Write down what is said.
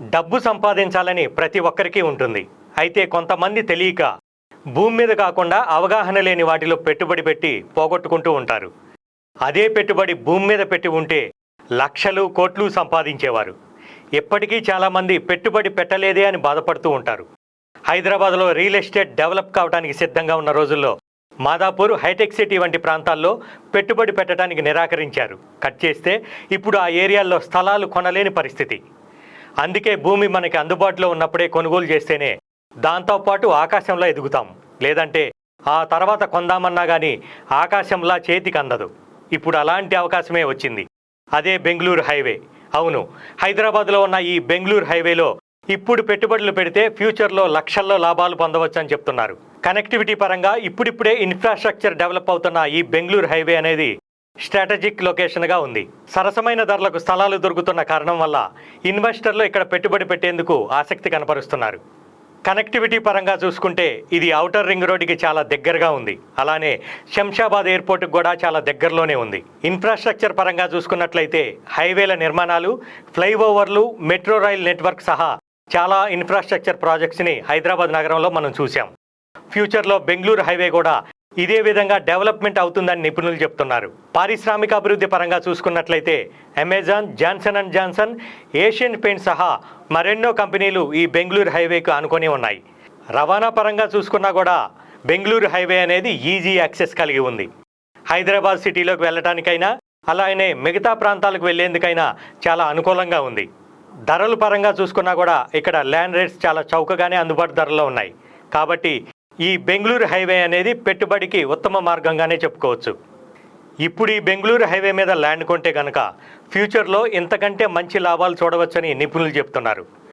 డబ్బు సంపాదించాలని ప్రతి ఒక్కరికి ఉంటుంది. అయితే కొంతమంది తెలియక భూమి మీద కాకుండా అవగాహన లేని వాటిలో పెట్టుబడి పెట్టి పోగొట్టుకుంటూ ఉంటారు. అదే పెట్టుబడి భూమి మీద పెట్టి ఉంటే లక్షలు కోట్లు సంపాదించేవారు. ఇప్పటికీ చాలామంది పెట్టుబడి పెట్టలేదే అని బాధపడుతూ ఉంటారు. హైదరాబాద్లో రియల్ ఎస్టేట్ డెవలప్ కావడానికి సిద్ధంగా ఉన్న రోజుల్లో మాదాపూర్, హైటెక్ సిటీ వంటి ప్రాంతాల్లో పెట్టుబడి పెట్టడానికి నిరాకరించారు. కట్ చేస్తే ఇప్పుడు ఆ ఏరియాల్లో స్థలాలు కొనలేని పరిస్థితి. అందుకే భూమి మనకి అందుబాటులో ఉన్నప్పుడే కొనుగోలు చేస్తేనే దాంతోపాటు ఆకాశంలో ఎదుగుతాం. లేదంటే ఆ తర్వాత కొందామన్నా కానీ ఆకాశంలా చేతికి అందదు. ఇప్పుడు అలాంటి అవకాశమే వచ్చింది. అదే బెంగళూరు హైవే. అవును, హైదరాబాద్లో ఉన్న ఈ బెంగళూరు హైవేలో ఇప్పుడు పెట్టుబడులు పెడితే ఫ్యూచర్లో లక్షల్లో లాభాలు పొందవచ్చని చెప్తున్నారు. కనెక్టివిటీ పరంగా ఇప్పుడిప్పుడే ఇన్ఫ్రాస్ట్రక్చర్ డెవలప్ అవుతున్న ఈ బెంగళూరు హైవే అనేది స్ట్రాటజిక్ లొకేషన్గా ఉంది. సరసమైన ధరలకు స్థలాలు దొరుకుతున్న కారణం వల్ల ఇన్వెస్టర్లు ఇక్కడ పెట్టుబడి పెట్టేందుకు ఆసక్తి కనపరుస్తున్నారు. కనెక్టివిటీ పరంగా చూసుకుంటే ఇది ఔటర్ రింగ్ రోడ్డుకి చాలా దగ్గరగా ఉంది. అలానే శంషాబాద్ ఎయిర్పోర్ట్కి కూడా చాలా దగ్గరలోనే ఉంది. ఇన్ఫ్రాస్ట్రక్చర్ పరంగా చూసుకున్నట్లయితే హైవేల నిర్మాణాలు, ఫ్లైఓవర్లు, మెట్రో రైల్ నెట్వర్క్ సహా చాలా ఇన్ఫ్రాస్ట్రక్చర్ ప్రాజెక్ట్స్ని హైదరాబాద్ నగరంలో మనం చూసాం. ఫ్యూచర్లో బెంగళూరు హైవే కూడా ఇదే విధంగా డెవలప్మెంట్ అవుతుందని నిపుణులు చెప్తున్నారు. పారిశ్రామిక అభివృద్ధి పరంగా చూసుకున్నట్లయితే Amazon, Johnson and Johnson, Asian paint సహా మరెన్నో కంపెనీలు ఈ బెంగళూరు హైవేకు ఆనుకొని ఉన్నాయి. రవాణా పరంగా చూసుకున్నా కూడా బెంగళూరు హైవే అనేది ఈజీ యాక్సెస్ కలిగి ఉంది. హైదరాబాద్ సిటీలోకి వెళ్ళటానికైనా అలానే మిగతా ప్రాంతాలకు వెళ్లేందుకైనా చాలా అనుకూలంగా ఉంది. ధరల పరంగా చూసుకున్నా కూడా ఇక్కడ ల్యాండ్ రేట్స్ చాలా చౌకగానే అందుబాటు ధరలో ఉన్నాయి. కాబట్టి ఈ బెంగళూరు హైవే అనేది పెట్టుబడికి ఉత్తమ మార్గంగానే చెప్పుకోవచ్చు. ఇప్పుడు ఈ బెంగళూరు హైవే మీద ల్యాండ్ కొంటే కనుక ఫ్యూచర్లో ఇంతకంటే మంచి లాభాలు చూడవచ్చని నిపుణులు చెప్తున్నారు.